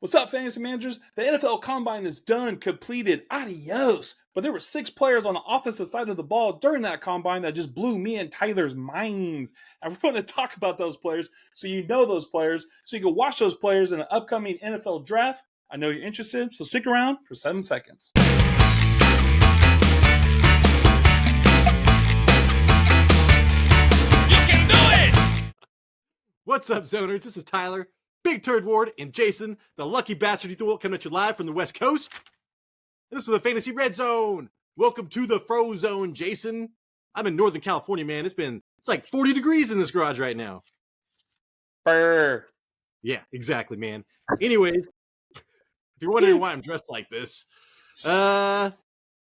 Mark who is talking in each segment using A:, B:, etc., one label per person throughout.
A: What's up, fantasy managers? The NFL Combine is done, completed, adios. But there were 6 players on the offensive side of the ball during that Combine that just blew me and Tyler's minds. And we're going to talk about those players so you know those players, so you can watch those players in the upcoming NFL Draft. I know you're interested, so stick around for 7 seconds.
B: You can do it! What's up, Zoners? This is Tyler, Big Turd Ward, and Jason, the lucky bastard you coming at you live from the West Coast. And this is the Fantasy Red Zone. Welcome to the Fro Zone, Jason. I'm in Northern California, man. It's like 40 degrees in this garage right now.
A: Brr.
B: Yeah, exactly, man. Anyway, if you're wondering why I'm dressed like this,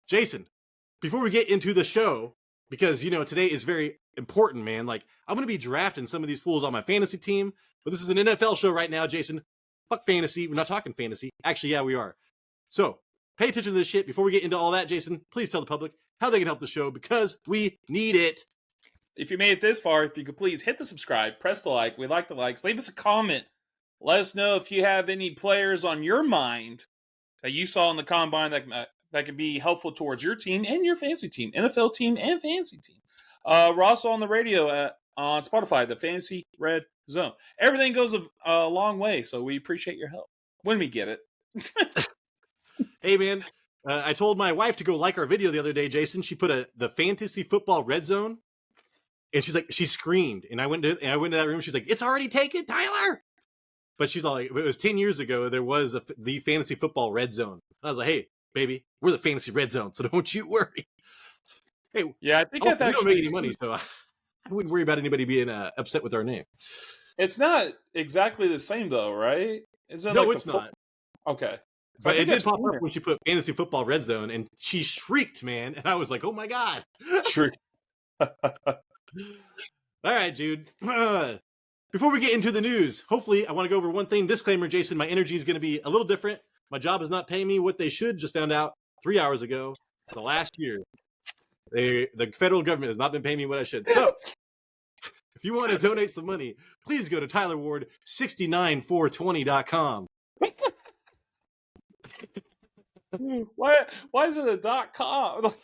B: Jason, before we get into the show, because, today is very important, man. Like, I'm going to be drafting some of these fools on my fantasy team, but this is an NFL show right now, Jason. Fuck fantasy. We're not talking fantasy. Actually, yeah, we are. So, pay attention to this shit. Before we get into all that, Jason, please tell the public how they can help the show, because we need it.
A: If you made it this far, if you could please hit the subscribe, press the like. We like the likes. Leave us a comment. Let us know if you have any players on your mind that you saw in the Combine that could be helpful towards your team and your fantasy team, NFL team and fantasy team. We're also on the radio on Spotify, the Fantasy Red Zone. Everything goes a long way, so we appreciate your help when we get it.
B: Hey, man, I told my wife to go like our video the other day, Jason. She put the Fantasy Football Red Zone, and she screamed. And I went to that room. She's like, "It's already taken, Tyler." But she's all like, "It was 10 years ago. There was the Fantasy Football Red Zone." And I was like, "Hey, baby, we're the Fantasy Red Zone, so don't you worry." Hey,
A: yeah, I think
B: we don't make any money, so I wouldn't worry about anybody being upset with our name.
A: It's not exactly the same, though, right?
B: No, it's not.
A: Okay.
B: So but it did pop up when she put Fantasy Football Red Zone, and she shrieked, man. And I was like, "Oh my god!"
A: Shriek.
B: All right, dude. Before we get into the news, hopefully, I want to go over one thing. Disclaimer, Jason, my energy is going to be a little different. My job is not paying me what they should. Just found out 3 hours ago, the last year. The federal government has not been paying me what I should. So, if you want to donate some money, please go to TylerWard69420.com.
A: Why is it a .com?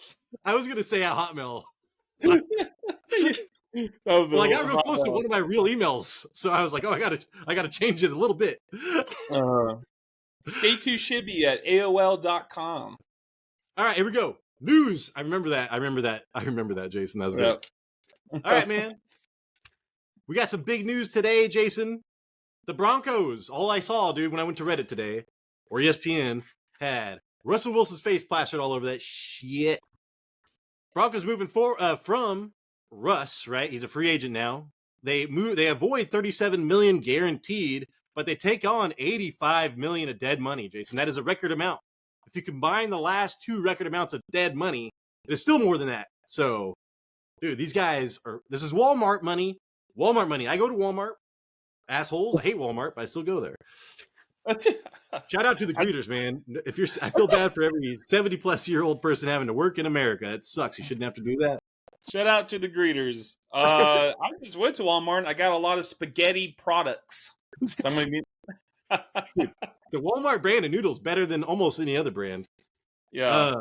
B: I was gonna say a Hotmail. Well, I got real close to one of my real emails, so I was like, "Oh, I gotta change it a little bit."
A: Stay too shibby at AOL.com.
B: All right, here we go. News. I remember that, Jason. That was good. All right, man. We got some big news today, Jason. The Broncos. All I saw, dude, when I went to Reddit today, or ESPN, had Russell Wilson's face plastered all over that shit. Broncos moving from Russ, right? He's a free agent now. They avoid $37 million guaranteed, but they take on $85 million of dead money, Jason. That is a record amount. If you combine the last 2 record amounts of dead money, it is still more than that. So, dude, these guys this is Walmart money. Walmart money. I go to Walmart. Assholes. I hate Walmart, but I still go there. Shout out to the greeters, man. I feel bad for every 70-plus-year-old person having to work in America. It sucks. You shouldn't have to do that.
A: Shout out to the greeters. I just went to Walmart and I got a lot of spaghetti products. So I'm gonna be...
B: The Walmart brand of noodles better than almost any other brand.
A: Yeah.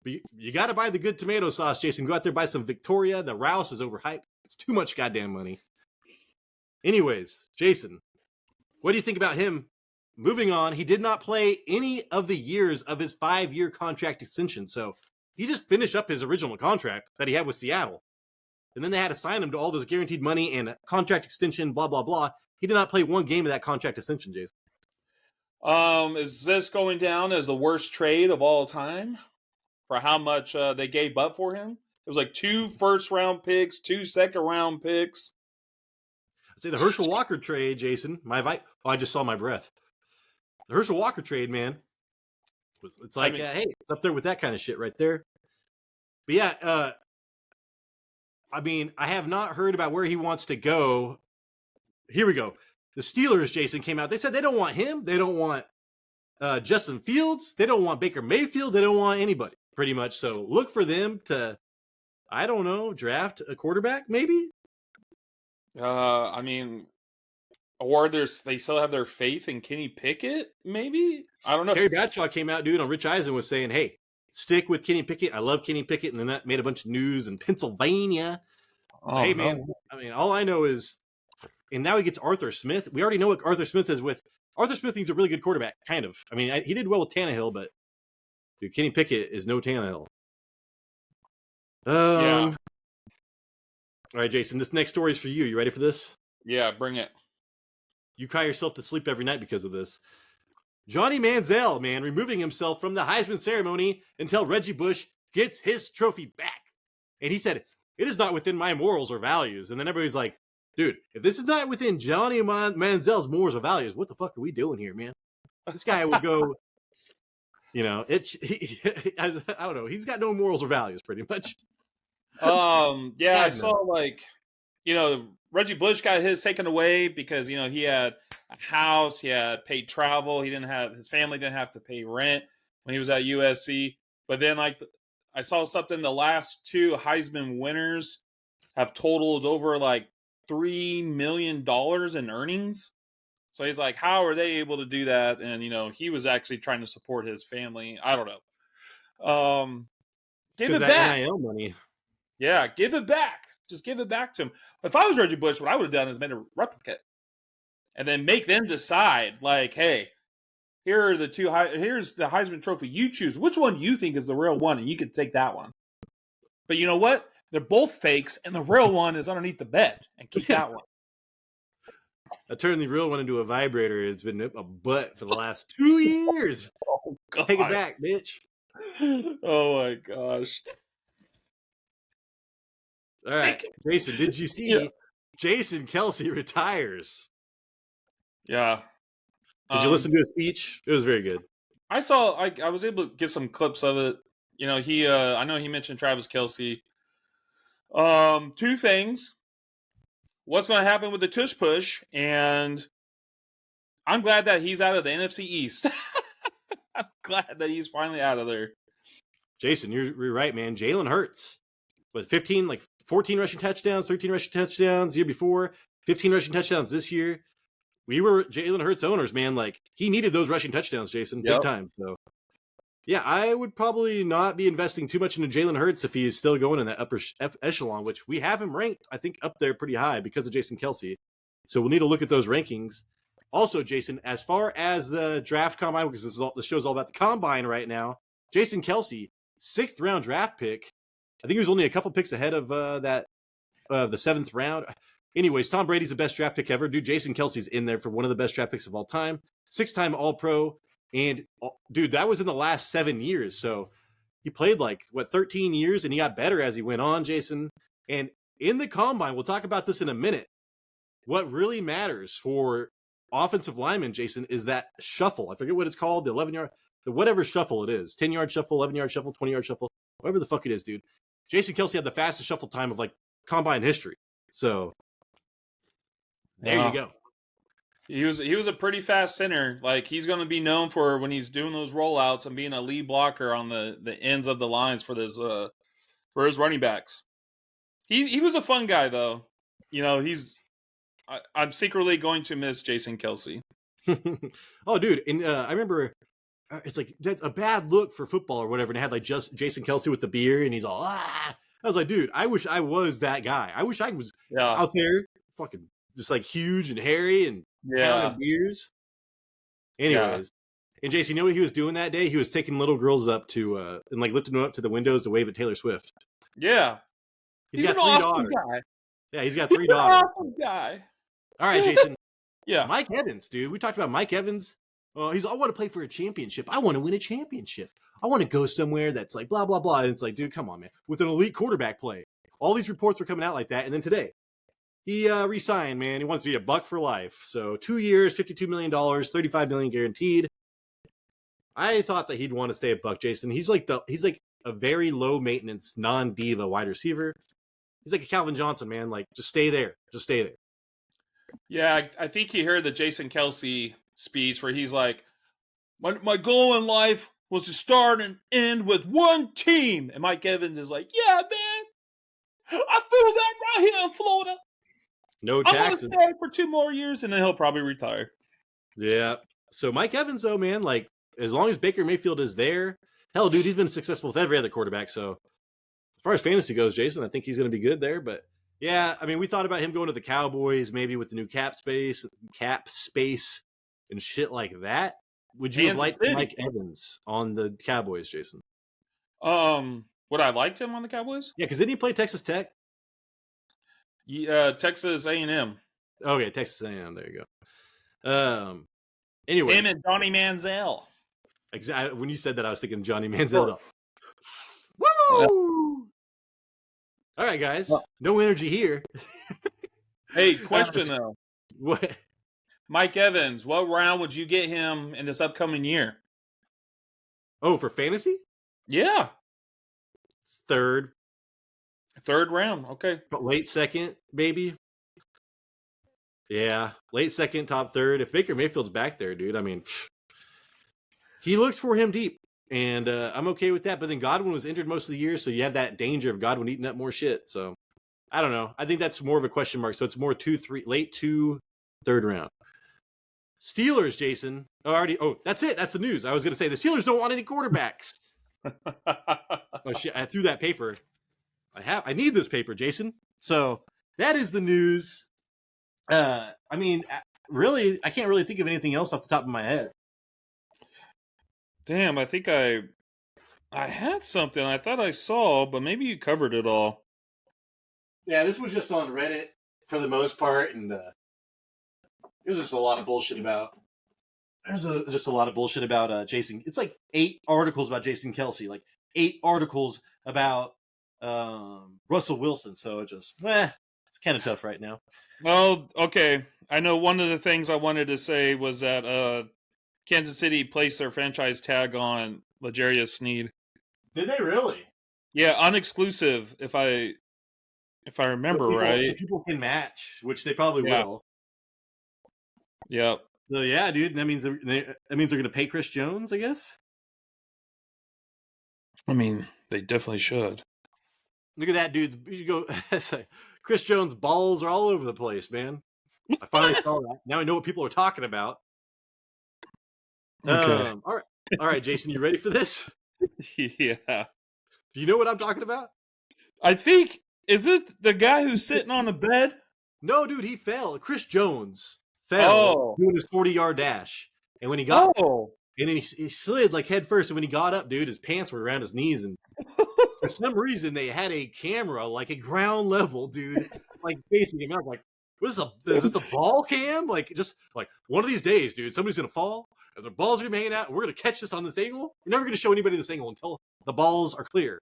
B: But you got to buy the good tomato sauce, Jason. Go out there, buy some Victoria. The Rouse is overhyped. It's too much goddamn money. Anyways, Jason, what do you think about him? Moving on, he did not play any of the years of his 5-year contract extension, so he just finished up his original contract that he had with Seattle. And then they had to sign him to all this guaranteed money and contract extension, blah, blah, blah. He did not play one game of that contract extension, Jason.
A: Is this going down as the worst trade of all time for how much they gave up for him? It was like 2 first-round picks, 2 second-round picks.
B: I'd say the Herschel Walker trade, Jason. I just saw my breath. The Herschel Walker trade, man. It's like, hey, it's up there with that kind of shit right there. But yeah, I have not heard about where he wants to go. Here we go. The Steelers, Jason, came out. They said they don't want him. They don't want Justin Fields. They don't want Baker Mayfield. They don't want anybody, pretty much. So look for them to, I don't know, draft a quarterback, maybe?
A: Or they still have their faith in Kenny Pickett, maybe? I don't know.
B: Terry Bradshaw came out, dude, on Rich Eisen was saying, hey, stick with Kenny Pickett. I love Kenny Pickett. And then that made a bunch of news in Pennsylvania.
A: Oh,
B: hey,
A: no.
B: man, I mean, all I know is, and now he gets Arthur Smith. We already know what Arthur Smith is with. Arthur Smith, he's a really good quarterback, kind of. I mean, he did well with Tannehill, but dude, Kenny Pickett is no Tannehill.
A: Yeah.
B: All right, Jason, this next story is for you. You ready for this?
A: Yeah, bring it.
B: You cry yourself to sleep every night because of this. Johnny Manziel, man, removing himself from the Heisman ceremony until Reggie Bush gets his trophy back. And he said, it is not within my morals or values. And then everybody's like, dude, if this is not within Johnny Manziel's morals or values, what the fuck are we doing here, man? This guy would go, you know, I don't know. He's got no morals or values, pretty much.
A: Yeah, I saw Reggie Bush got his taken away because he had a house, he had paid travel, his family didn't have to pay rent when he was at USC. But then I saw something, the last two Heisman winners have totaled over $3 million in earnings. So he's like, how are they able to do that? And he was actually trying to support his family. I don't know. Give it back.
B: NIL money.
A: Yeah, give it back. Just give it back to him. If I was Reggie Bush, what I would have done is made a replica, and then make them decide. Hey, here's the Heisman Trophy. You choose which one you think is the real one, and you can take that one. But you know what? They're both fakes, and the real one is underneath the bed, and keep that one.
B: I turned the real one into a vibrator. It's been a butt for the last 2 years.
A: Oh, God.
B: Take it back, bitch.
A: Oh my gosh.
B: All right, Jason, did you see Jason Kelce retires?
A: Yeah.
B: Did you listen to his speech? It was very good.
A: I saw. I was able to get some clips of it. I know he mentioned Travis Kelce. Two things. What's going to happen with the tush push? And I'm glad that he's out of the NFC East. I'm glad that he's finally out of there.
B: Jason, you're right, man. Jalen Hurts with 14 rushing touchdowns, 13 rushing touchdowns the year before, 15 rushing touchdowns this year. We were Jalen Hurts owners, man. He needed those rushing touchdowns, Jason, big time. So, yeah, I would probably not be investing too much into Jalen Hurts if he is still going in that upper echelon, which we have him ranked, I think, up there pretty high because of Jason Kelce. So we'll need to look at those rankings. Also, Jason, as far as the draft combine, because this show's all about the combine right now, Jason Kelce, 6th round draft pick. I think he was only a couple picks ahead of the 7th round. Anyways, Tom Brady's the best draft pick ever. Dude, Jason Kelce's in there for one of the best draft picks of all time. 6-time All-Pro. And, dude, that was in the last 7 years. So he played 13 years, and he got better as he went on, Jason. And in the combine, we'll talk about this in a minute. What really matters for offensive linemen, Jason, is that shuffle. I forget what it's called, the 11-yard, the whatever shuffle it is. 10-yard shuffle, 11-yard shuffle, 20-yard shuffle, whatever the fuck it is, dude. Jason Kelce had the fastest shuffle time of combine history. So there you go.
A: He was a pretty fast center. He's going to be known for when he's doing those rollouts and being a lead blocker on the ends of the lines for his running backs. He was a fun guy though. I'm secretly going to miss Jason Kelce.
B: Oh, dude, and I remember it's that's a bad look for football or whatever, and it had just Jason Kelce with the beard, and he's all I was like, dude, I wish I was that guy. I wish I was out there, fucking just huge and hairy and pounding beers. Anyways, and Jason, you know what he was doing that day? He was taking little girls up to and lifting them up to the windows to wave at Taylor Swift.
A: Yeah,
B: he's got 3 daughters. Guy. Yeah, he's got 3 daughters.
A: Awesome guy.
B: All right, Jason.
A: Yeah,
B: Mike Evans, dude. We talked about Mike Evans. I want to play for a championship. I want to win a championship. I want to go somewhere that's blah, blah, blah. And it's dude, come on, man. With an elite quarterback play. All these reports were coming out like that. And then today, he re-signed, man. He wants to be a Buck for life. So 2 years, $52 million, $35 million guaranteed. I thought that he'd want to stay a Buck, Jason. He's a very low maintenance, non-diva wide receiver. He's like a Calvin Johnson, man. Just stay there. Just stay there.
A: Yeah, I think he heard the Jason Kelce speech where he's like, my goal in life was to start and end with one team. And Mike Evans is like, yeah, man, I feel that right here in Florida.
B: No
A: I'm going to
B: taxes.
A: stay for 2 more years, and then he'll probably retire.
B: Yeah. So Mike Evans, though, man, like as long as Baker Mayfield is there, hell, dude, he's been successful with every other quarterback. So as far as fantasy goes, Jason, I think he's going to be good there. But yeah, I mean, we thought about him going to the Cowboys, maybe with the new cap space, and shit like that. Would you have
A: Kansas
B: liked
A: City.
B: Mike Evans on the Cowboys, Jason?
A: Would I liked him on the Cowboys?
B: Yeah, because didn't he play Texas Tech?
A: Texas A&M.
B: Okay, Texas A&M. There you go. Anyway,
A: Him and Johnny Manziel.
B: Exactly. When you said that, I was thinking Johnny Manziel.
A: Sure.
B: Woo! All right, guys. No energy here.
A: Hey, question though.
B: What?
A: Mike Evans, what round would you get him in this upcoming year?
B: Oh, for fantasy?
A: Yeah.
B: It's third.
A: Third round. Okay.
B: But late second, maybe. Yeah. Late second, top third. If Baker Mayfield's back there, dude, I mean, he looks for him deep. And I'm okay with that. But then Godwin was injured most of the year, so you have that danger of Godwin eating up more shit. So I don't know. I think that's more of a question mark. So it's more 2, 3, late 2, third round. Steelers, Jason. Oh, that's it. That's the news. I was going to say the Steelers don't want any quarterbacks. Oh shit! I threw that paper. I need this paper, Jason. So that is the news. I mean, really, I can't really think of anything else off the top of my head.
A: Damn, I think I had something I thought I saw, but maybe you covered it all.
B: Yeah, this was just on Reddit for the most part, and it was just a lot of bullshit about. Just a lot of bullshit about Jason. It's like 8 articles about Jason Kelce, like 8 articles about Russell Wilson. So it just, it's kind of tough right now.
A: Well, okay. I know one of the things I wanted to say was that Kansas City placed their franchise tag on L'Jarius Sneed.
B: Did they really?
A: Yeah, unexclusive. If I remember right,
B: so people can match, which they probably will.
A: Yep.
B: So yeah, dude, that means they're going to pay Chris Jones, I guess.
A: I mean, they definitely should.
B: Look at that, dude. You should go. Chris Jones' balls are all over the place, man. I finally saw that. Now I know what people are talking about.
A: Okay.
B: All right, Jason, you ready for this?
A: Yeah.
B: Do you know what I'm talking about?
A: I think, is it the guy who's sitting on the bed?
B: No, dude, he fell. Chris Jones fell doing his 40-yard dash. And when he got and then he slid like head first. And when he got up, dude, his pants were around his knees. And for some reason, they had a camera like at ground level, dude, like facing him. I was like, is this the ball cam? Like, just like one of these days, dude, somebody's going to fall and the balls are going to be hanging out. And we're going to catch this on this angle. We're never going to show anybody this angle until the balls are clear.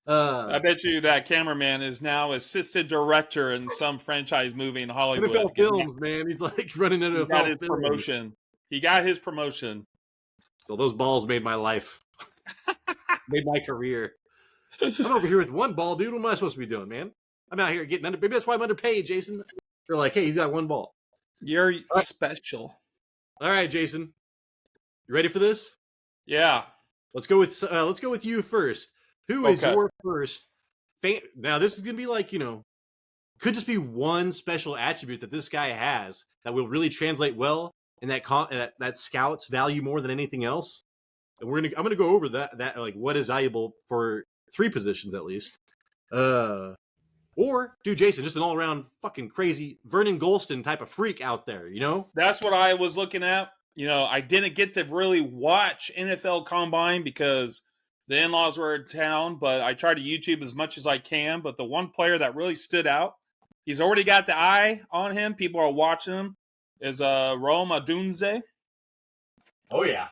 A: I bet you that cameraman is now assistant director in some franchise movie in Hollywood.
B: NFL Films, man. He's like running into
A: NFL promotion. He got his promotion.
B: So those balls made my life. Made my career. I'm over here with one ball, dude. What am I supposed to be doing, man? I'm out here getting under. Maybe that's why I'm underpaid, Jason. They're like, hey, he's got one ball.
A: You're special.
B: All right, Jason. You ready for this?
A: Yeah.
B: Let's go with you first. Who is your first fan? Now, this is going to be like, could just be one special attribute that this guy has that will really translate well and that scouts value more than anything else. And I'm going to go over that like what is valuable for 3 positions at least. Or, dude, Jason, just an all-around fucking crazy Vernon Golston type of freak out there,
A: That's what I was looking at. I didn't get to really watch NFL Combine because the in-laws were in town, but I try to YouTube as much as I can. But the one player that really stood out, he's already got the eye on him. People are watching him, is Odunez.
B: Oh, yeah.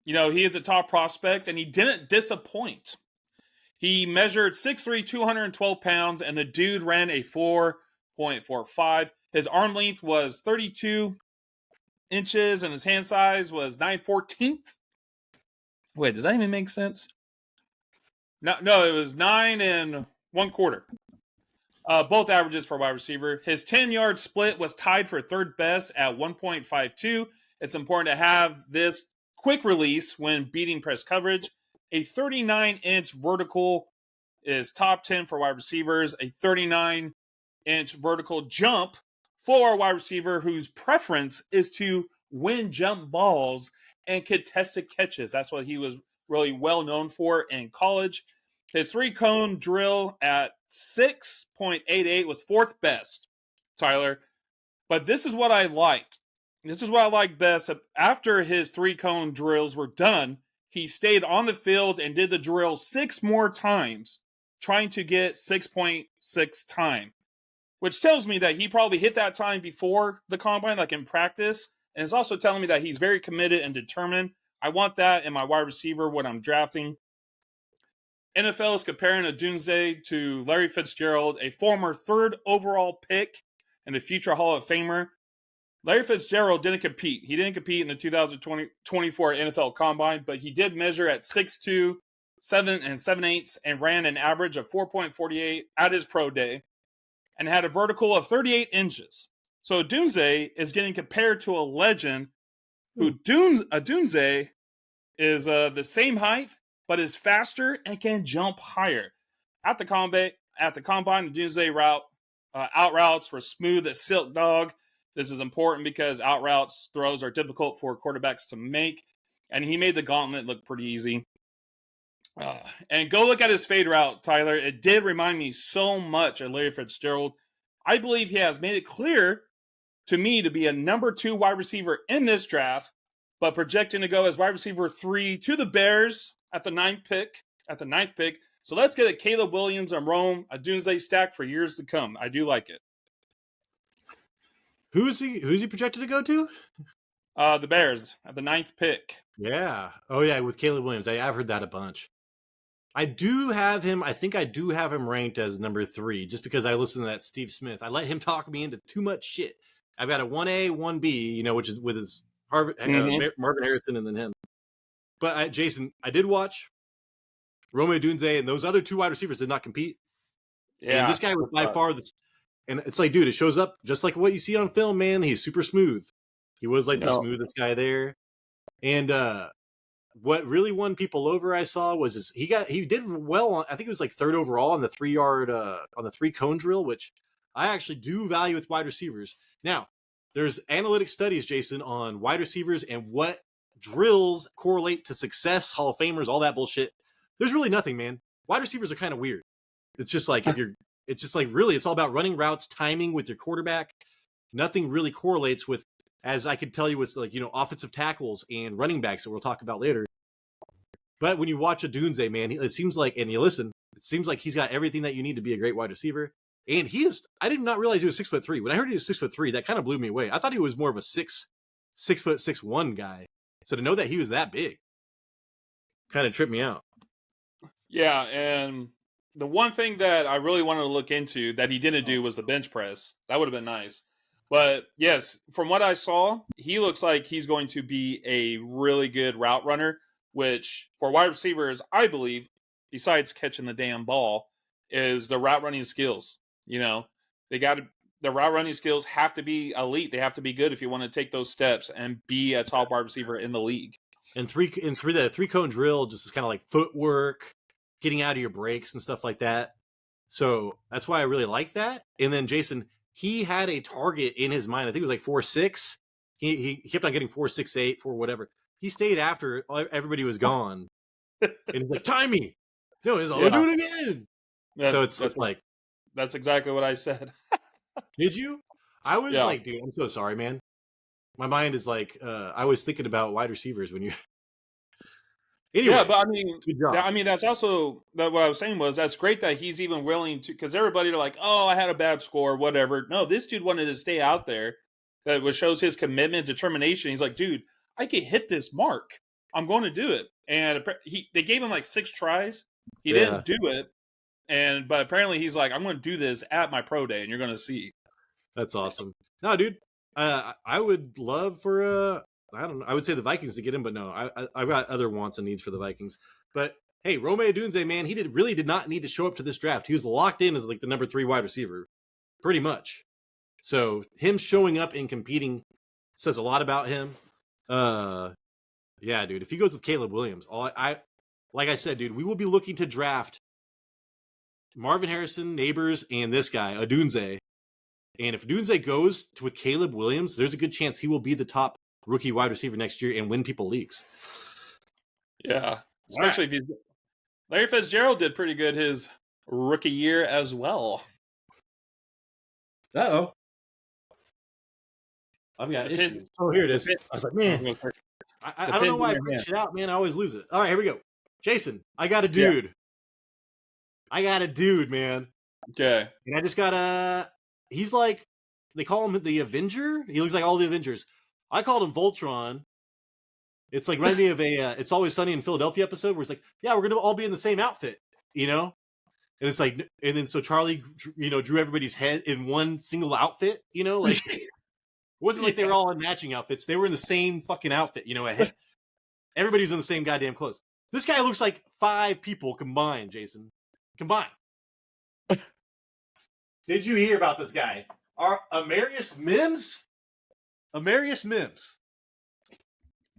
A: He is a top prospect, and he didn't disappoint. He measured 6'3", 212 pounds, and the dude ran a 4.45. His arm length was 32 inches, and his hand size was 9/14. Wait, does that even make sense? No, it was 9 1/4. Both averages for wide receiver. His 10-yard split was tied for third best at 1.52. It's important to have this quick release when beating press coverage. A 39-inch vertical is top 10 for wide receivers. A 39 inch vertical jump for a wide receiver whose preference is to win jump balls and contested catches. That's what he was really well known for in college. His 3-cone drill at 6.88 was 4th best, Tyler. But this is what I liked. This is what I liked best. After his 3-cone drills were done, he stayed on the field and did the drill 6 more times, trying to get 6.6 time, which tells me that he probably hit that time before the combine, like in practice. And it's also telling me that he's very committed and determined. I want that in my wide receiver when I'm drafting. NFL is comparing Odunez to Larry Fitzgerald, a former 3rd overall pick and a future Hall of Famer. Larry Fitzgerald didn't compete. He didn't compete in the 2024 NFL Combine, but he did measure at 6'2", 7 7/8, and ran an average of 4.48 at his pro day, and had a vertical of 38 inches. So Odunez is getting compared to a legend who Odunez is the same height, but is faster and can jump higher. At the combine, Odunez out routes were smooth as silk dog. This is important because out routes throws are difficult for quarterbacks to make, and he made the gauntlet look pretty easy. And go look at his fade route, Tyler. It did remind me so much of Larry Fitzgerald. I believe he has made it clear to me to be a number 2 wide receiver in this draft, but projecting to go as wide receiver 3 to the Bears at the 9th pick. So let's get a Caleb Williams and Rome Odunez stack for years to come. I do like it.
B: Who's he projected to go to?
A: The Bears at the 9th pick.
B: Yeah. Oh yeah, with Caleb Williams. I've heard that a bunch. I think I do have him ranked as number 3, just because I listened to that Steve Smith. I let him talk me into too much shit. I've got a 1A, 1B, which is with his Marvin Harrison and then him. But Jason, I did watch Rome Odunez, and those other 2 wide receivers did not compete. Yeah, and this guy was by far and it's like, dude, it shows up just like what you see on film, man. He's super smooth. He was like the smoothest guy there. And what really won people over, I saw, was he did well on, I think it was like 3rd overall on the 3-yard on the 3-cone drill, which I actually do value with wide receivers. Now, there's analytic studies, Jason, on wide receivers and what drills correlate to success, Hall of Famers, all that bullshit. There's really nothing, man. Wide receivers are kind of weird. It's just like really, it's all about running routes, timing with your quarterback. Nothing really correlates with, as I could tell you, with offensive tackles and running backs that we'll talk about later. But when you watch Odunez, man, it seems like, and you listen, it seems like he's got everything that you need to be a great wide receiver. And I did not realize he was 6'3". When I heard he was 6'3", that kind of blew me away. I thought he was more of a 6'1" guy. So to know that he was that big kind of tripped me out.
A: Yeah, and the one thing that I really wanted to look into that he didn't do was the bench press. That would have been nice. But yes, from what I saw, he looks like he's going to be a really good route runner, which for wide receivers, I believe, besides catching the damn ball, is the route running skills. The route running skills have to be elite. They have to be good if you want to take those steps and be a top wide receiver in the league.
B: And the 3-cone drill just is kind of like footwork, getting out of your breaks and stuff like that. So that's why I really like that. And then Jason, he had a target in his mind. I think it was like 4.6. He kept on getting 4.68, 4 whatever. He stayed after everybody was gone. And he's like, time me. No, he's like, I'll do it again. It's like,
A: that's exactly what I said.
B: Did you? I was like, dude, I'm so sorry, man. My mind is like, I was thinking about wide receivers when you. Anyway,
A: yeah, but I mean, that's also what I was saying was that's great that he's even willing to, because everybody are like, oh, I had a bad score, whatever. No, this dude wanted to stay out there. That shows his commitment, determination. He's like, dude, I can hit this mark. I'm going to do it. And they gave him like 6 tries. He didn't do it. But apparently he's like, I'm going to do this at my pro day, and you're going to see.
B: That's awesome. No, dude, I would love for I don't know. I would say the Vikings to get him, but no, I've got other wants and needs for the Vikings. But hey, Rome Odunez, man, he really did not need to show up to this draft. He was locked in as like the number 3 wide receiver, pretty much. So him showing up and competing says a lot about him. Yeah, dude. If he goes with Caleb Williams, like I said, dude, we will be looking to draft Marvin Harrison, Neighbors, and this guy Odunez And if Odunez goes with Caleb Williams, there's a good chance he will be the top rookie wide receiver next year and win people leagues.
A: Yeah, especially if he's Larry Fitzgerald did pretty good his rookie year as well.
B: Uh-oh. I've got issues. Oh, here it is. I was like, man, I don't know why I print shit out, man. I always lose it. All right, here we go. Jason, I got a dude. Yeah. I got a dude, man.
A: Okay.
B: And I just got he's like, they call him the Avenger. He looks like all the Avengers. I called him Voltron. It's like reminding me of a It's Always Sunny in Philadelphia episode where it's like, yeah, we're going to all be in the same outfit, you know? And it's like, and then so Charlie, you know, drew everybody's head in one single outfit, you know? Like, it wasn't like they were all in matching outfits. They were in the same fucking outfit, you know? Everybody's in the same goddamn clothes. This guy looks like 5 people combined, Jason. Combined. Did you hear about this guy? Amarius Mims? Amarius Mims.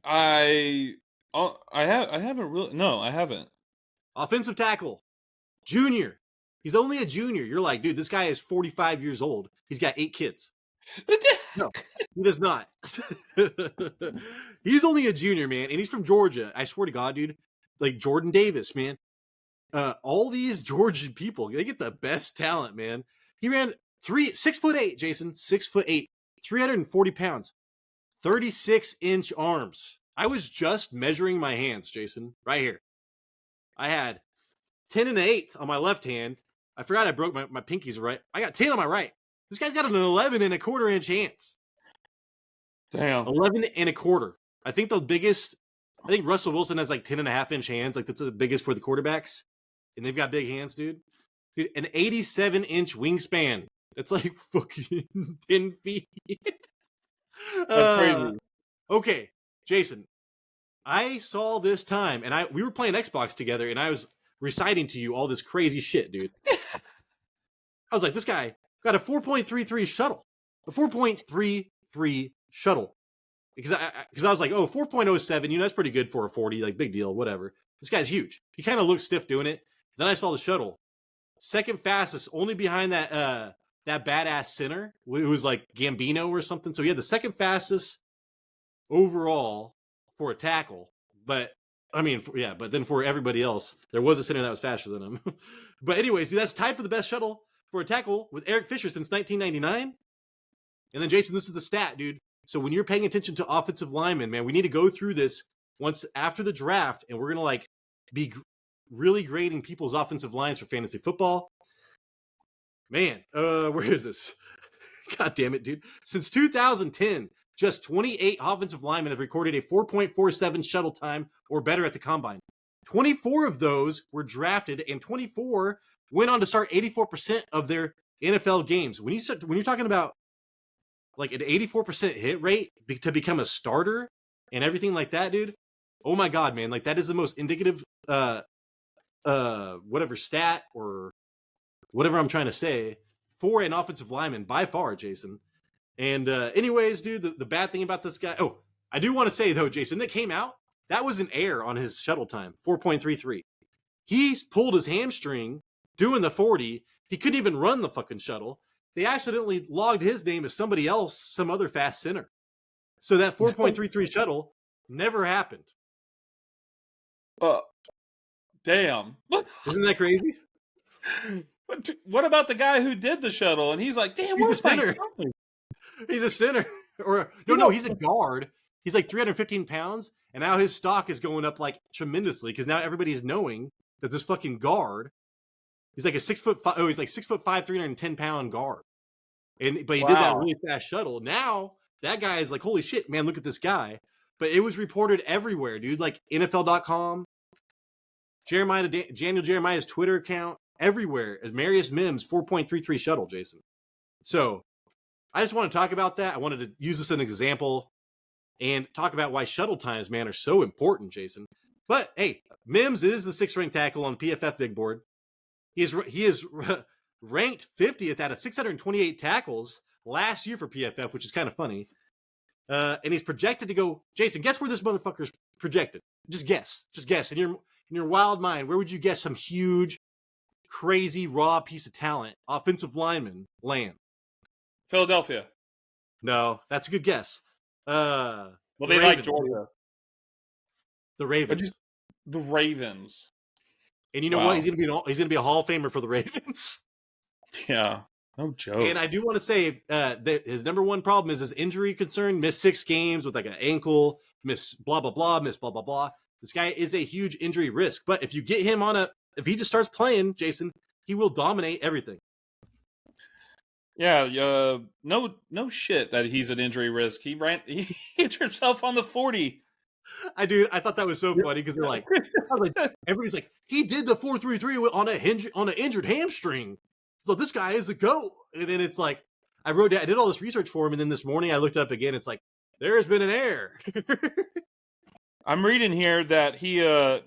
A: I haven't really. No, I haven't.
B: Offensive tackle. Junior. He's only a junior. You're like, dude, this guy is 45 years old. He's got 8 kids. No, he does not. He's only a junior, man. And he's from Georgia. I swear to God, dude. Like Jordan Davis, man. All these Georgian people, they get the best talent, man. He ran 6'8", Jason. 6'8", 340 pounds. 36-inch arms. I was just measuring my hands, Jason, right here. I had 10 1/8 on my left hand. I forgot I broke my pinkies right. I got 10 on my right. This guy's got an 11 1/4 inch hands.
A: Damn.
B: 11 1/4. I think Russell Wilson has like 10.5 inch hands. Like that's the biggest for the quarterbacks. And they've got big hands, dude. Dude, an 87-inch wingspan. It's like fucking 10 feet.
A: That's crazy.
B: Okay, Jason. I saw this time, and we were playing Xbox together, and I was reciting to you all this crazy shit, dude. I was like, this guy got a 4.33 shuttle. A 4.33 shuttle. Because I was like, 4.07, you know, that's pretty good for a 40, like big deal, whatever. This guy's huge. He kind of looks stiff doing it. Then I saw the shuttle. Second fastest, only behind that badass center, who was like Gambino or something. So he had the second fastest overall for a tackle. But, I mean, but then for everybody else, there was a center that was faster than him. But anyways, dude, that's tied for the best shuttle for a tackle with Eric Fisher since 1999. And then, Jason, this is the stat, dude. So when you're paying attention to offensive linemen, man, we need to go through this once after the draft, and we're going to, like, be really grading people's offensive lines for fantasy football. Man, where is this? God damn it, dude. Since 2010, just 28 offensive linemen have recorded a 4.47 shuttle time or better at the combine. 24 of those were drafted, and 24 went on to start 84% of their NFL games. When you're talking about like an 84% hit rate to become a starter and everything like that, dude, oh my God, man. Like that is the most indicative whatever stat or whatever I'm trying to say for an offensive lineman by far, Jason. And anyways, dude, the bad thing about this guy, I do want to say though, Jason, that came out, that was an error on his shuttle time, 4.33. He's pulled his hamstring doing the 40. He couldn't even run the fucking shuttle. They accidentally logged his name as somebody else, some other fast center. So that 4.33 shuttle never happened.
A: Damn.
B: Isn't that crazy?
A: What about the guy who did the shuttle? And he's like, damn,
B: he's a center. He's a center. Or no, he's a guard. He's like 315 pounds, and now his stock is going up like tremendously because now everybody's knowing that this fucking guard, he's like a 6'5", he's like 6'5", 310-pound guard. But he did that really fast shuttle. Now that guy is like, holy shit, man, look at this guy. But it was reported everywhere, dude. Like NFL.com, Daniel Jeremiah's Twitter account, everywhere. Amarius Mims 4.33 shuttle, Jason. So I just want to talk about that. I wanted to use this as an example and talk about why shuttle times, man, are so important, Jason. But hey, Mims is the 6th ranked tackle on PFF Big Board. He is ranked 50th out of 628 tackles last year for PFF, which is kind of funny. And he's projected to go. Jason, guess where this motherfucker's projected? Just guess. In your wild mind, where would you guess some huge, crazy, raw piece of talent, offensive lineman, land?
A: Philadelphia.
B: No, that's a good guess.
A: Well,
B: The
A: they like
B: Ravens.
A: Georgia.
B: The Ravens.
A: The Ravens.
B: And you know what? He's gonna be a Hall of Famer for the Ravens.
A: Yeah, no joke.
B: And I do want to say that his number one problem is his injury concern. Missed 6 games with like an ankle. Miss blah blah blah. Miss blah blah blah. This guy is a huge injury risk. But if you get him if he just starts playing, Jason, he will dominate everything.
A: Yeah, no shit that he's an injury risk. He injured himself on the 40.
B: I thought that was so funny because they're like, everybody's like, he did the 4.33 on an injured hamstring. So this guy is a GOAT. And then it's like, I did all this research for him, and then this morning I looked it up again. It's like, there's been an error.
A: I'm reading here that he had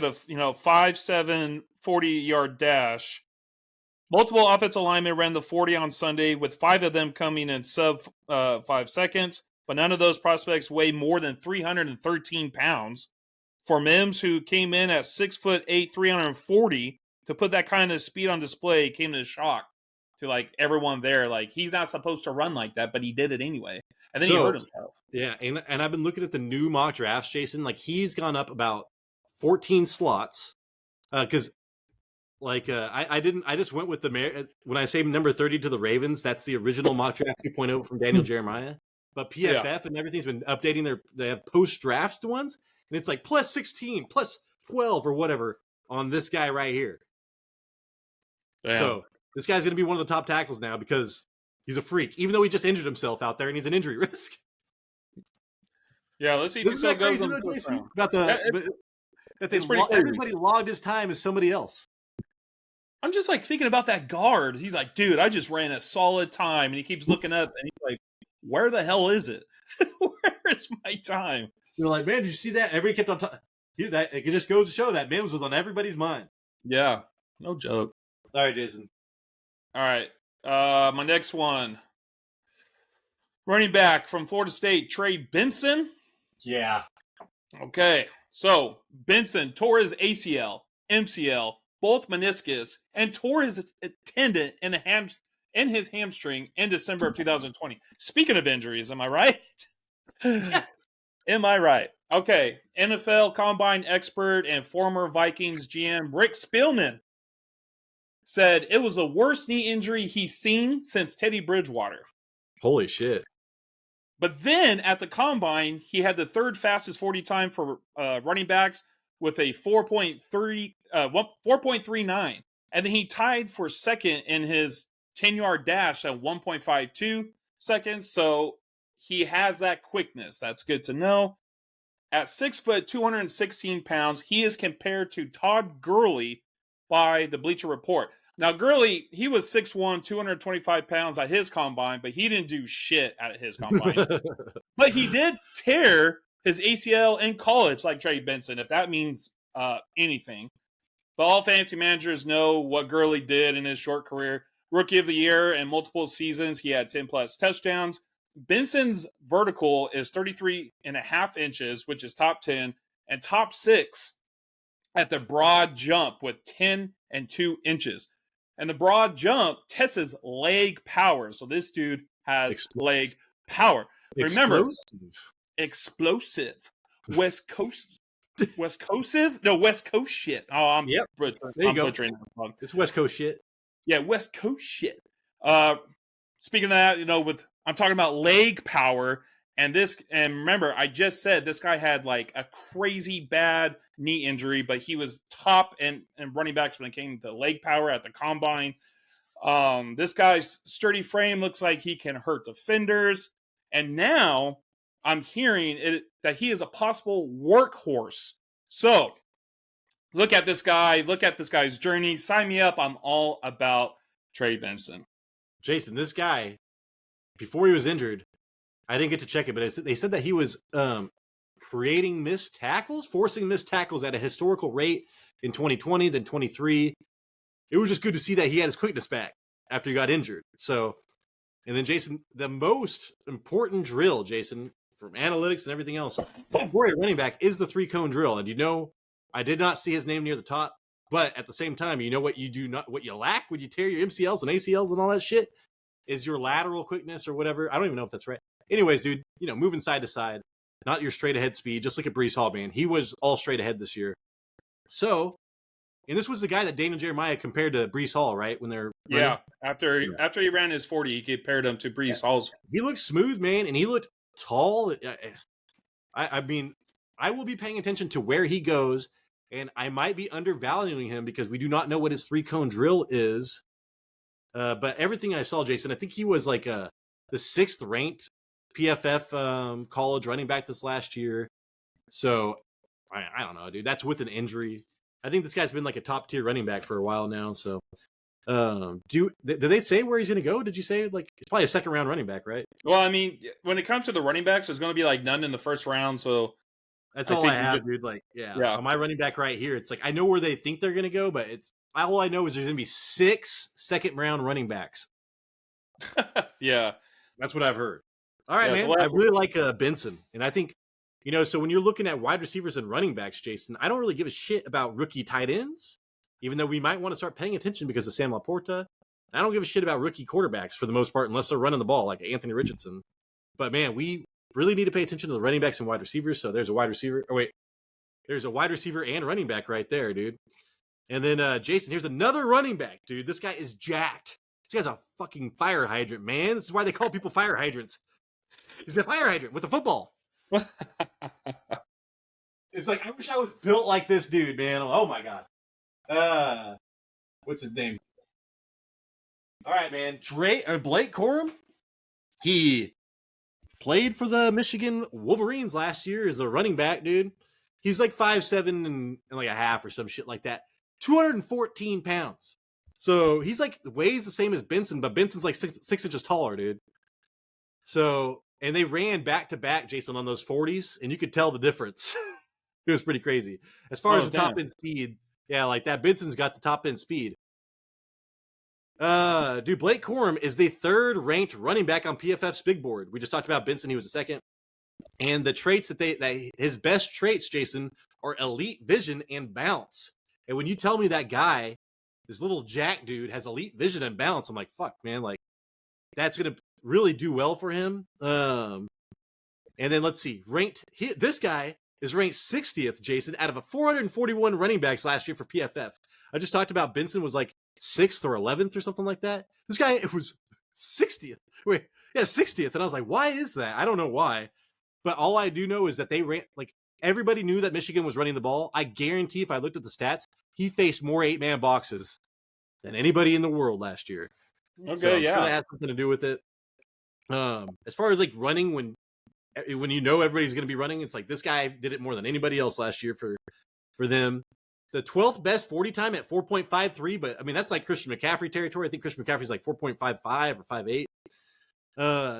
A: a 5.7 40-yard dash. Multiple offensive linemen ran the 40 on Sunday, with 5 of them coming in sub 5 seconds. But none of those prospects weigh more than 313 pounds. For Mims, who came in at 6'8", 340, to put that kind of speed on display came as a shock to like everyone there. Like, he's not supposed to run like that, but he did it anyway. And then he hurt himself. Yeah,
B: and I've been looking at the new mock drafts, Jason. Like, he's gone up about 14 slots. Because I just went with when I say number 30 to the Ravens, that's the original mock draft 2.0 from Daniel Jeremiah. But PFF and everything's been updating they have post-draft ones, and it's like plus 16, plus 12 or whatever on this guy right here. Damn. So this guy's going to be one of the top tackles now because he's a freak, even though he just injured himself out there and he's an injury risk.
A: Yeah, let's see if he still goes on the first round.
B: About everybody logged his time as somebody else.
A: I'm just like thinking about that guard. He's like, dude, I just ran a solid time, and he keeps looking up, and he's like, where the hell is it? Where is my time?
B: You're like, man, did you see that? Everybody kept on talking. It just goes to show that Mims was on everybody's mind.
A: Yeah, no joke.
B: All right, Jason.
A: All right, my next one. Running back from Florida State, Trey Benson.
B: Yeah.
A: Okay, so Benson tore his ACL, MCL, both meniscus, and tore his tendon in his hamstring in December of 2020. Speaking of injuries, am I right? Am I right? Okay, NFL Combine expert and former Vikings GM Rick Spielman said it was the worst knee injury he's seen since Teddy Bridgewater.
B: Holy shit.
A: But then at the Combine, he had the third fastest 40 time for running backs with a 4.39. And then he tied for second in his 10-yard dash at 1.52 seconds. So he has that quickness. That's good to know. At 6 foot, 216 pounds, he is compared to Todd Gurley by the Bleacher Report. Now, Gurley, he was 6'1", 225 pounds at his combine, but he didn't do shit at his combine. But he did tear his ACL in college, like Trey Benson, if that means anything. But all fantasy managers know what Gurley did in his short career. Rookie of the year and multiple seasons, he had 10-plus touchdowns. Benson's vertical is 33.5 inches, which is top 10, and top 6 at the broad jump with 10 and 2 inches. And the broad jump tests his leg power. So this dude has leg power. Remember, explosive. West Coast. West Coast? No, West Coast shit. Oh, I'm butchering.
B: It's West Coast shit.
A: Yeah, West Coast shit. Speaking of that, I'm talking about leg power, and remember, I just said this guy had like a crazy bad knee injury, but he was top in running backs when it came to leg power at the Combine. This guy's sturdy frame looks like he can hurt defenders, and now I'm hearing that he is a possible workhorse. So look at this guy. Look at this guy's journey. Sign me up. I'm all about Trey Benson.
B: Jason, this guy, before he was injured, I didn't get to check it, but they said that he was forcing missed tackles at a historical rate in 2020, then 23. It was just good to see that he had his quickness back after he got injured. So, and then Jason, the most important drill, Jason, from analytics and everything else, for a running back is the 3-cone drill. And I did not see his name near the top, but at the same time, what you lack when you tear your MCLs and ACLs and all that shit? is your lateral quickness or whatever. I don't even know if that's right. Anyways, dude, moving side to side, not your straight ahead speed. Just look at Breece Hall, man. He was all straight ahead this year. So, and this was the guy that Daniel Jeremiah compared to Breece Hall, right? When they're
A: running. After he ran his 40, he compared him to Breece Hall's.
B: He looked smooth, man, and he looked tall. I mean, I will be paying attention to where he goes, and I might be undervaluing him because we do not know what his 3-cone drill is. But everything I saw, Jason, I think he was like the 6th ranked PFF college running back this last year. So I don't know, dude. That's with an injury. I think this guy's been like a top tier running back for a while now. So, did they say where he's going to go? Did you say like it's probably a 2nd round running back, right?
A: Well, I mean, when it comes to the running backs, there's going to be like none in the 1st round. So
B: that's all I have, dude. Like, yeah. On my running back right here, it's like I know where they think they're going to go, but it's all I know is there's going to be 6 2nd round running backs.
A: Yeah,
B: that's what I've heard. All right, man. So I really like Benson, and I think. So when you're looking at wide receivers and running backs, Jason, I don't really give a shit about rookie tight ends, even though we might want to start paying attention because of Sam Laporta. I don't give a shit about rookie quarterbacks for the most part, unless they're running the ball like Anthony Richardson. But man, we really need to pay attention to the running backs and wide receivers. So there's a wide receiver. Oh, wait. There's a wide receiver and running back right there, dude. And then, Jason, here's another running back, dude. This guy is jacked. This guy's a fucking fire hydrant, man. This is why they call people fire hydrants. He's a fire hydrant with a football. It's like I wish I was built like this dude, man. Oh my god. What's his name? All right, man. Blake Corum. He played for the Michigan Wolverines last year as a running back, dude. He's like 5'7" and like a half or some shit like that. 214 pounds. So he's like weighs the same as Benson, but Benson's like 6 inches taller, dude. So. And they ran back to back, Jason, on those 40s, and you could tell the difference. It was pretty crazy. As far as the top end speed, yeah, like that Benson's got the top end speed. Dude, Blake Corum is the 3rd ranked running back on PFF's big board. We just talked about Benson; he was the 2nd. And the traits that his best traits, Jason, are elite vision and bounce. And when you tell me that guy, this little jack dude, has elite vision and bounce, I'm like, fuck, man, like that's gonna really do well for him. And then let's see, this guy is ranked 60th, Jason, out of a 441 running backs last year for PFF. I just talked about Benson was like 6th or 11th or something like that. This guy was 60th. 60th. And I was like, why is that? I don't know why. But all I do know is that they ran, like, everybody knew that Michigan was running the ball. I guarantee if I looked at the stats, he faced more 8-man boxes than anybody in the world last year.
A: Okay,
B: so I'm sure that had something to do with it. As far as like running, when everybody's going to be running, it's like this guy did it more than anybody else last year for them. The 12th best 40 time at 4.53, but I mean that's like Christian McCaffrey territory. I think Christian McCaffrey's like 4.55 or 5.8.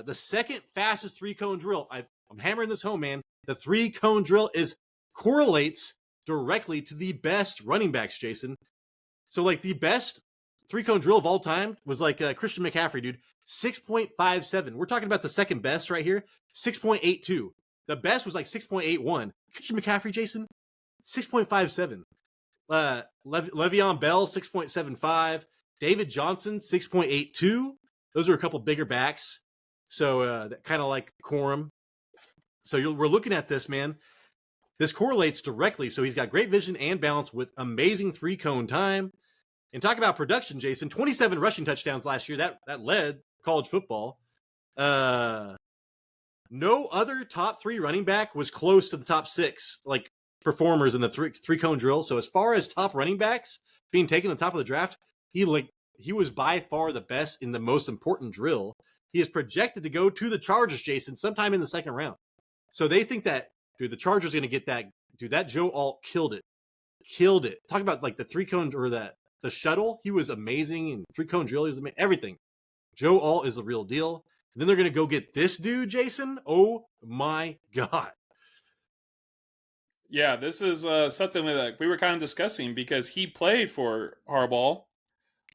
B: The 2nd fastest 3-cone drill. I'm hammering this home, man. The 3-cone drill correlates directly to the best running backs, Jason. So like the best 3-cone drill of all time was like Christian McCaffrey, dude. 6.57. We're talking about the 2nd best right here. 6.82. The best was like 6.81. Christian McCaffrey, Jason, 6.57. Le'Veon Bell, 6.75. David Johnson, 6.82. Those are a couple bigger backs. So kind of like Corum. So we're looking at this, man. This correlates directly. So he's got great vision and balance with amazing 3-cone time. And talk about production, Jason. 27 rushing touchdowns last year. That led college football. No other top 3 running back was close to the top 6 like performers in the 3-cone drill. So as far as top running backs being taken on top of the draft, he was by far the best in the most important drill. He is projected to go to the Chargers, Jason, sometime in the 2nd round. So they think that, dude, the Chargers are going to get that. Dude, that Joe Alt killed it. Talk about like the 3-cone or the shuttle. He was amazing. And 3-cone drill, he was amazing. Everything. Joe Alt is the real deal. And then they're going to go get this dude, Jason. Oh my God.
A: Yeah, this is something that we were kind of discussing because he played for Harbaugh.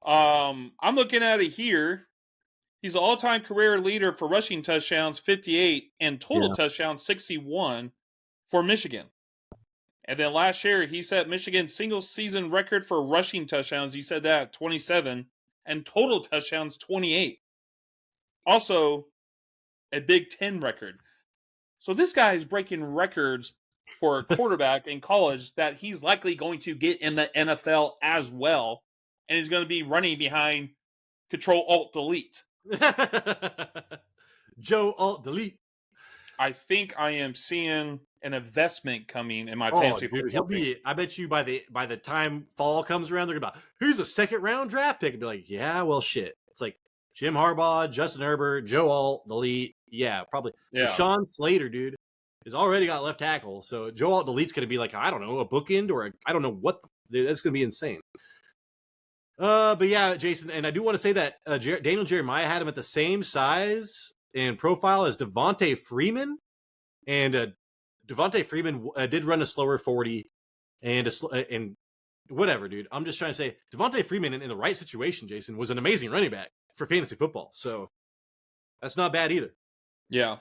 A: I'm looking at it here. He's an all-time career leader for rushing touchdowns, 58, and total touchdowns, 61 for Michigan. And then last year, he set Michigan's single-season record for rushing touchdowns. He said that, 27, and total touchdowns, 28. Also, a Big Ten record. So this guy is breaking records for a quarterback in college that he's likely going to get in the NFL as well. And he's going to be running behind Control-Alt-Delete.
B: Joe Alt Delete.
A: I think I am seeing an investment coming in my fantasy
B: dude,
A: football team.
B: be. I bet you by the time fall comes around, they're gonna be like, "Who's a second round draft pick?" And be like, "Yeah, well, shit." It's like Jim Harbaugh, Justin Herbert, Joe Alt Delete. Yeah, probably.
A: Yeah.
B: Sean Slater, dude, has already got left tackle. So Joe Alt Delete's gonna be like, I don't know, a bookend or I don't know what. Dude, that's gonna be insane. But yeah, Jason, and I do want to say that Daniel Jeremiah had him at the same size and profile as Devontae Freeman, and Devontae Freeman did run a slower 40, and whatever, dude. I'm just trying to say Devontae Freeman in the right situation, Jason, was an amazing running back for fantasy football. So that's not bad either.
A: Yeah.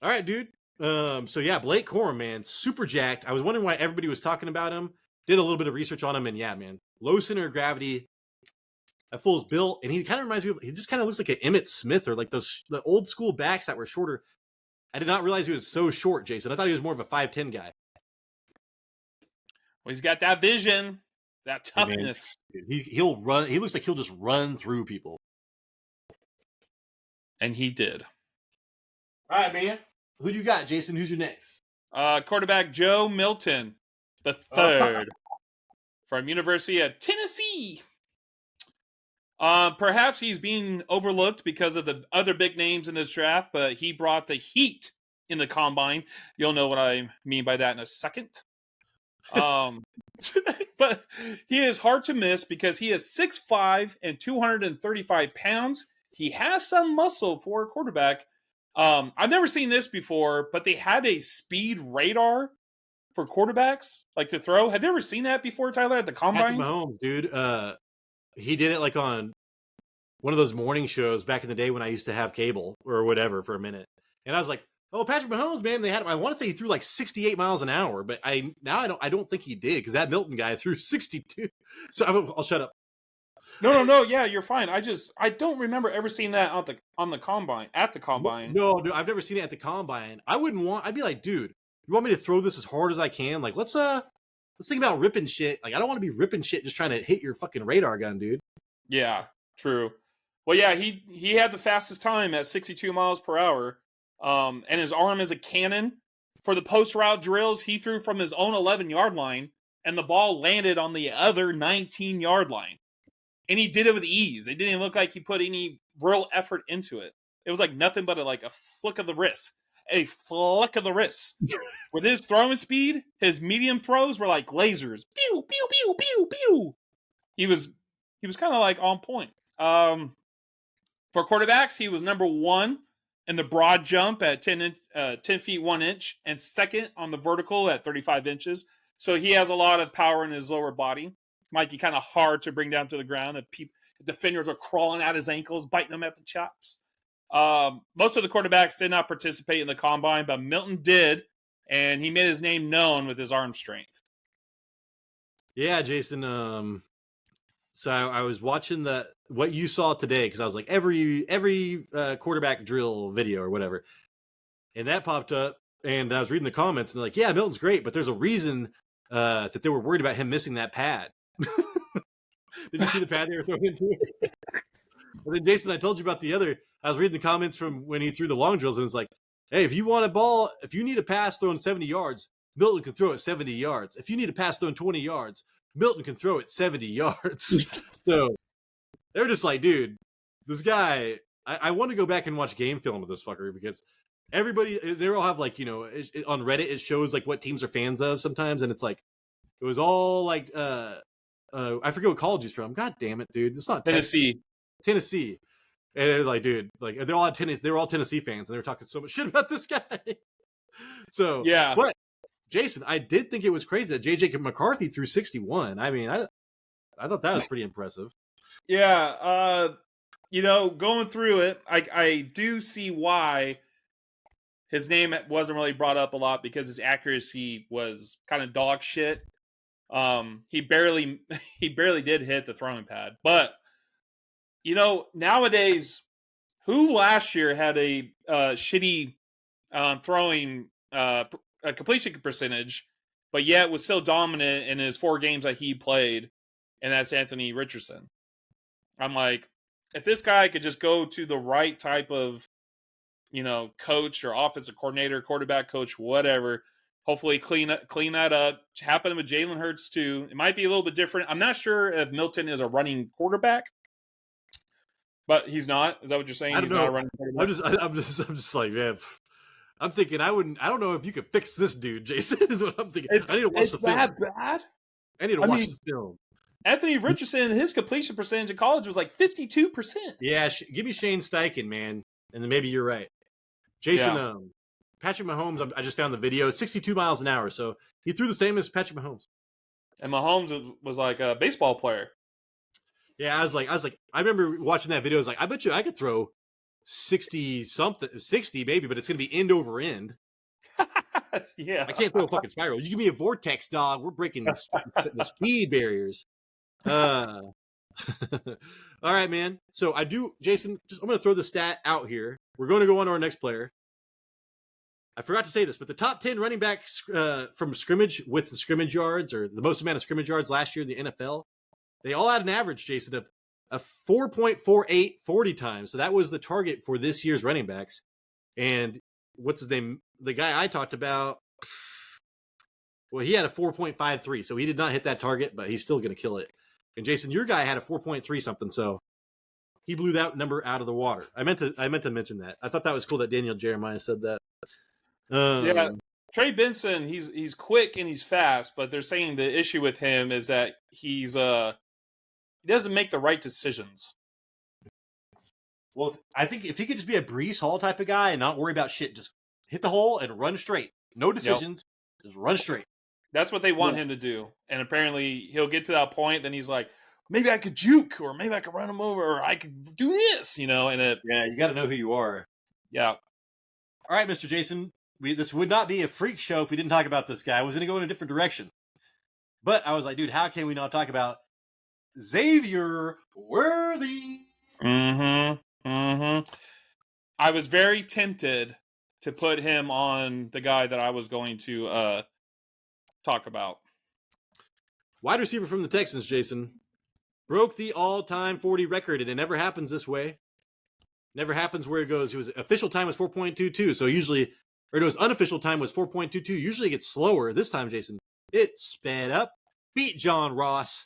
B: All right, dude. So yeah, Blake Corum, man, super jacked. I was wondering why everybody was talking about him. Did a little bit of research on him, and yeah, man, low center of gravity. That fool's built, and he kind of reminds me of. He just kind of looks like an Emmitt Smith or like the old school backs that were shorter. I did not realize he was so short, Jason. I thought he was more of a 5'10" guy.
A: Well, he's got that vision, that toughness.
B: He'll run. He looks like he'll just run through people.
A: And he did.
B: All right, man. Who do you got, Jason? Who's your next?
A: Quarterback Joe Milton, the third, from University of Tennessee. Perhaps he's being overlooked because of the other big names in this draft, but he brought the heat in the combine. You'll know what I mean by that in a second. But he is hard to miss because he is 6'5" and 235 pounds. He has some muscle for a quarterback. I've never seen this before, but they had a speed radar for quarterbacks, like to throw. Have you ever seen that before, Tyler, at the combine?
B: Patrick Mahomes, dude. He did it like on one of those morning shows back in the day when I used to have cable or whatever for a minit. And I was like, oh, Patrick Mahomes, man, they had him. I want to say he threw like 68 miles an hour, but I don't think he did because that Milton guy threw 62. So I'll shut up.
A: No. Yeah, you're fine. I don't remember ever seeing that at the combine.
B: No, I've never seen it at the combine. I'd be like, dude, you want me to throw this as hard as I can? Like, let's think about ripping shit. Like, I don't want to be ripping shit just trying to hit your fucking radar gun, dude.
A: Yeah, true. Well, yeah, he had the fastest time at 62 miles per hour. And his arm is a cannon. For the post route drills, he threw from his own 11-yard line, and the ball landed on the other 19-yard line. And he did it with ease. It didn't look like he put any real effort into it. It was like nothing but a flick of the wrist. A flick of the wrist. With his throwing speed, his medium throws were like lasers. Pew, pew, pew, pew, pew. He was kind of like on point. For quarterbacks, he was number 1 in the broad jump at 10 feet 1 inch, and second on the vertical at 35 inches. So he has a lot of power in his lower body. Might be kind of hard to bring down to the ground if defenders are crawling at his ankles, biting him at the chops. Most of the quarterbacks did not participate in the combine, but Milton did, and he made his name known with his arm strength.
B: Yeah, Jason. So I was watching what you saw today because I was like every quarterback drill video or whatever, and that popped up, and I was reading the comments and they're like, yeah, Milton's great, but there's a reason that they were worried about him missing that pad. Did you see the pad they were throwing into it? And then Jason, I told you about I was reading the comments from when he threw the long drills, and it's like, hey, if you need a pass thrown 70 yards, Milton can throw it 70 yards. If you need a pass thrown 20 yards, Milton can throw it 70 yards. So they were just like, dude, this guy, I want to go back and watch game film of this fucker because everybody, they all have on Reddit, it shows like what teams are fans of sometimes. And it's like, it was all like, I forget what college he's from. God damn it, dude. It's not Tennessee. And they're like, dude, like they're all Tennessee fans, and they were talking so much shit about this guy. So
A: yeah,
B: but Jason, I did think it was crazy that JJ McCarthy threw 61. I mean, I thought that was pretty impressive.
A: Yeah, going through it, I do see why his name wasn't really brought up a lot because his accuracy was kind of dog shit. He barely did hit the throwing pad, but nowadays Who last year had a shitty throwing a completion percentage, but yet was still dominant in his 4 games that he played, and that's Anthony Richardson. I'm like, if this guy could just go to the right type of, coach or offensive coordinator, quarterback coach, whatever, hopefully clean that up. Happened with Jalen Hurts too. It might be a little bit different. I'm not sure if Milton is a running quarterback, but he's not. Is that what you're saying?
B: I don't
A: He's
B: know.
A: not a running quarterback?
B: I'm just like, man. I'm thinking I don't know if you could fix this dude, Jason. Is what I'm thinking. I need to watch the film.
A: It's that bad?
B: I need to watch the film.
A: Anthony Richardson, his completion percentage in college was like 52%.
B: Yeah, give me Shane Steichen, man, and then maybe you're right. Jason, Patrick Mahomes, I just found the video. 62 miles an hour, so he threw the same as Patrick Mahomes.
A: And Mahomes was like a baseball player.
B: Yeah, I was like, I remember watching that video. I was like, I bet you I could throw 60 maybe, but it's going to be end over end.
A: Yeah.
B: I can't throw a fucking spiral. You give me a vortex, dog. We're breaking the speed barriers. All right, man. So Jason, I'm going to throw the stat out here. We're going to go on to our next player. I forgot to say this, but the top 10 running backs from scrimmage with the scrimmage yards, or the most amount of scrimmage yards last year in the NFL, they all had an average, Jason, of a 4.48 40 times. So that was the target for this year's running backs. And what's his name? The guy I talked about, well, he had a 4.53. So he did not hit that target, but he's still going to kill it. And Jason, your guy had a 4.3 something. So he blew that number out of the water. I meant to mention that. I thought that was cool that Daniel Jeremiah said that.
A: Yeah. Trey Benson, he's quick and he's fast, but they're saying the issue with him is that he doesn't make the right decisions.
B: Well, I think if he could just be a Breece Hall type of guy and not worry about shit, just hit the hole and run straight. No decisions, just run straight.
A: That's what they want him to do. And apparently he'll get to that point, then he's like, maybe I could juke, or maybe I could run him over, or I could do this, and
B: you got to know who you are.
A: Yeah.
B: All right, Mr. Jason, this would not be a freak show if we didn't talk about this guy. I was going to go in a different direction. But I was like, dude, how can we not talk about Xavier Worthy?
A: I was very tempted to put him on the guy that I was going to talk about.
B: Wide receiver from the Texans, Jason. Broke the all-time 40 record, and it never happens this way. Never happens where it goes. His official time was 4.22, so usually, or his unofficial time was 4.22. Usually it gets slower. This time, Jason, it sped up. Beat John Ross.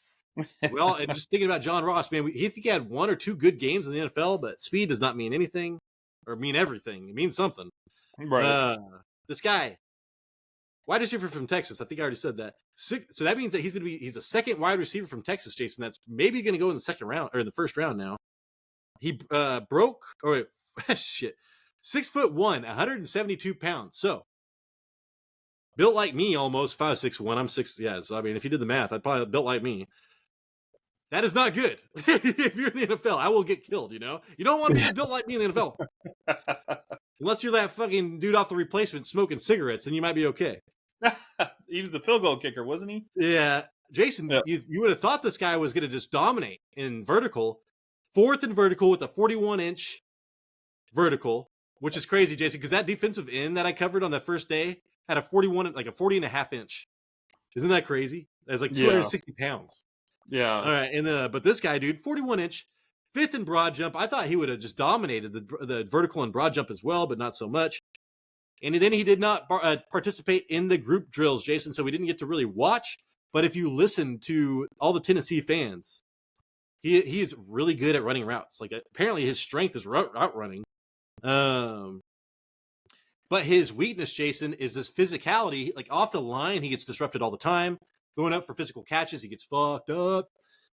B: Well, and just thinking about John Ross, man, he had 1 or 2 good games in the NFL, but speed does not mean anything or mean everything. It means something.
A: Right.
B: This guy, wide receiver from Texas. I think I already said that. So that means that he's a second wide receiver from Texas, Jason. That's maybe going to go in the second round or in the first round now. He broke 6'1", 172 pounds. So built like me almost, 5'6", I'm 6. Yeah. So I mean, if you did the math, I'd probably built like me. That is not good. If you're in the NFL, I will get killed, you know? You don't want to be built like me in the NFL. Unless you're that fucking dude off the replacement smoking cigarettes, then you might be okay.
A: He was the field goal kicker, wasn't he?
B: Yeah. Jason, you would have thought this guy was going to just dominate in vertical. 4th in vertical with a 41-inch vertical, which is crazy, Jason, because that defensive end that I covered on that first day had a 40.5 inch. Isn't that crazy? That's like 260 pounds.
A: Yeah.
B: All right. And but this guy, dude, 41-inch, 5th in broad jump. I thought he would have just dominated the vertical and broad jump as well, but not so much. And then he did not participate in the group drills, Jason, so we didn't get to really watch. But if you listen to all the Tennessee fans, he is really good at running routes. Like, apparently his strength is route running. But his weakness, Jason, is this physicality. Like, off the line, he gets disrupted all the time. Going up for physical catches, he gets fucked up.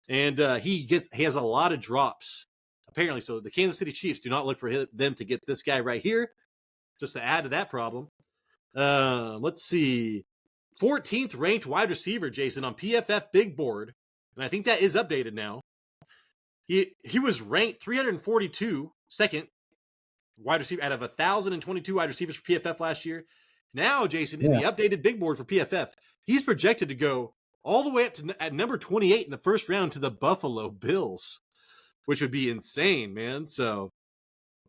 B: And he has a lot of drops, apparently. So the Kansas City Chiefs do not look for them to get this guy right here, just to add to that problem. Let's see. 14th ranked wide receiver, Jason, on PFF Big Board. And I think that is updated now. He was ranked 342, second wide receiver out of 1,022 wide receivers for PFF last year. Now, Jason, in the updated Big Board for PFF, he's projected to go all the way up to at number 28 in the first round to the Buffalo Bills, which would be insane, man. So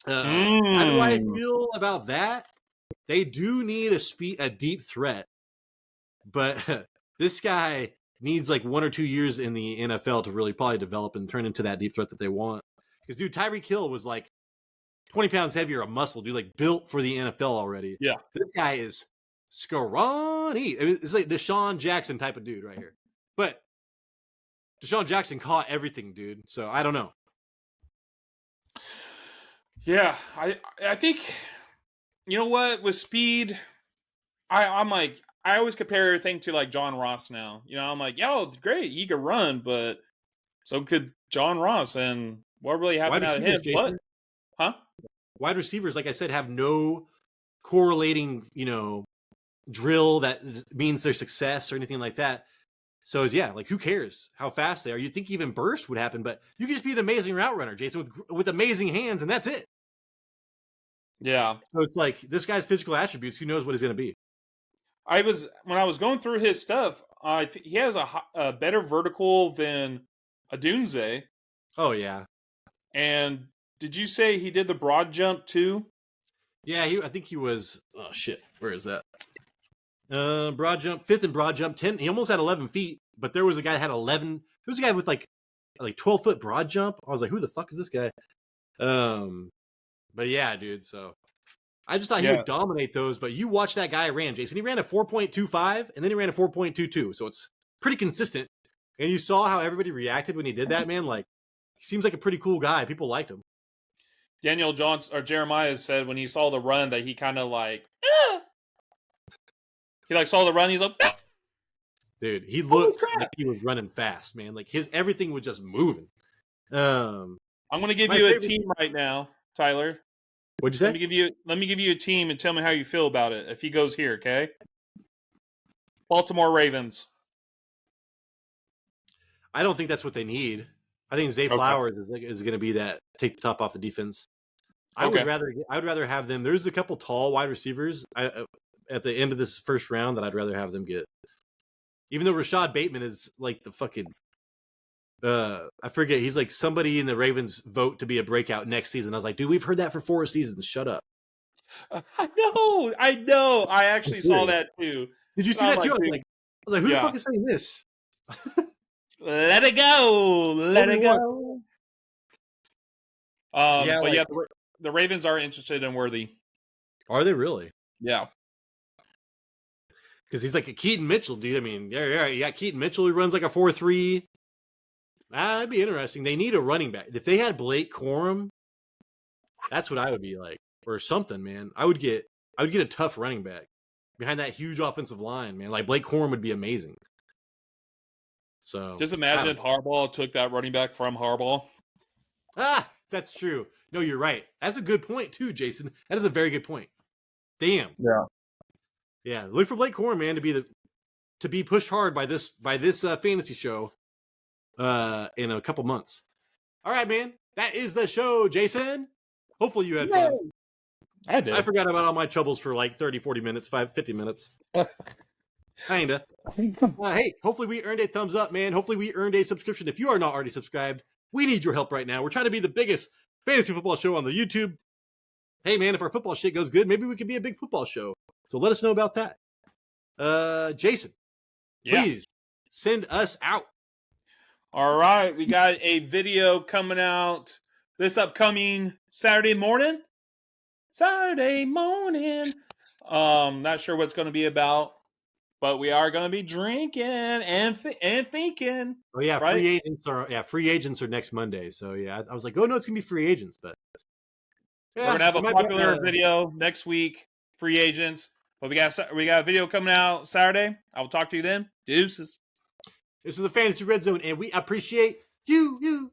B: How do I feel about that? They do need a deep threat, but this guy needs like 1 or 2 years in the NFL to really probably develop and turn into that deep threat that they want. Because dude, Tyreek Hill was like 20 pounds heavier of muscle, dude, like built for the NFL already.
A: Yeah.
B: This guy is scrawny. It's like Deshaun Jackson type of dude right here. But Deshaun Jackson caught everything, dude. So I don't know.
A: Yeah, I think, you know what, with speed, I'm like, I always compare everything to like John Ross now. You know, I'm like, yo, it's great, he could run, but so could John Ross, and what really happened out of him? What? Huh?
B: Wide receivers, like I said, have no correlating, drill that means their success or anything like that. So yeah, like who cares how fast they are? You'd think even burst would happen, but you could just be an amazing route runner, Jason, with amazing hands, and that's it.
A: Yeah.
B: So it's like this guy's physical attributes. Who knows what he's going to be?
A: When I was going through his stuff, he has a better vertical than Odunez.
B: Oh yeah.
A: And did you say he did the broad jump too?
B: Yeah, I think he was. Oh shit, where is that? Broad jump, 5th in broad jump, 10. He almost had 11 feet, but there was a guy that had 11. There was a guy with like 12-foot broad jump. I was like, who the fuck is this guy? But yeah, dude. So I just thought he would dominate those. But you watch that guy ran, Jason. He ran a 4.25, and then he ran a 4.22. So it's pretty consistent. And you saw how everybody reacted when he did that, man. Like, he seems like a pretty cool guy. People liked him.
A: Daniel Johnson or Jeremiah said when he saw the run that he kind of like, he like saw the run. He's like,
B: dude, he looked like he was running fast, man. Like everything was just moving.
A: I'm going to give you a team right now, Tyler.
B: What'd you say?
A: Let me give you a team and tell me how you feel about it. If he goes here, okay? Baltimore Ravens.
B: I don't think that's what they need. I think Zay Flowers is going to be that take the top off the defense. I would rather have them. There's a couple tall wide receivers at the end of this first round that I'd rather have them get. Even though Rashad Bateman is like the fucking I forget, he's like somebody in the Ravens vote to be a breakout next season. I was like, dude, we've heard that for 4 seasons. Shut up.
A: I know. I actually saw that too.
B: Did you see that too? I was like, who the fuck is saying this?
A: Let it go. Let it go. The Ravens are interested in Worthy.
B: Are they really?
A: Yeah.
B: Because he's like a Keaton Mitchell, dude. I mean, yeah, you got Keaton Mitchell who runs like a 4.3. That'd be interesting. They need a running back. If they had Blake Corum, that's what I would be like. Or something, man. I would get a tough running back behind that huge offensive line, man. Like Blake Corum would be amazing. So
A: just imagine if Harbaugh took that running back from Harbaugh.
B: That's true. No, you're right. That's a good point too, Jason. That is a very good point. Damn.
A: Yeah.
B: Yeah. Look for Blake Corum, man, to be pushed hard by this fantasy show in a couple months. All right, man. That is the show, Jason. Hopefully you had fun.
A: I did.
B: I forgot about all my troubles for like 30, 40 minutes, 50 minutes. Kinda. Hey, hopefully we earned a thumbs up, man. Hopefully we earned a subscription. If you are not already subscribed, we need your help right now. We're trying to be the biggest fantasy football show on the YouTube. Hey, man, if our football shit goes good, maybe we could be a big football show. So let us know about that. Jason, please send us out. All
A: right. We got a video coming out this upcoming Saturday morning. Not sure what it's going to be about, but we are going to be drinking and thinking.
B: Oh yeah, right? Free agents are next Monday. So yeah, I was like, oh no, it's going to be free agents, but
A: we're going to have a popular video next week, free agents. But we got a video coming out Saturday. I will talk to you then. Deuces.
B: This is the Fantasy Red Zone, and we appreciate you.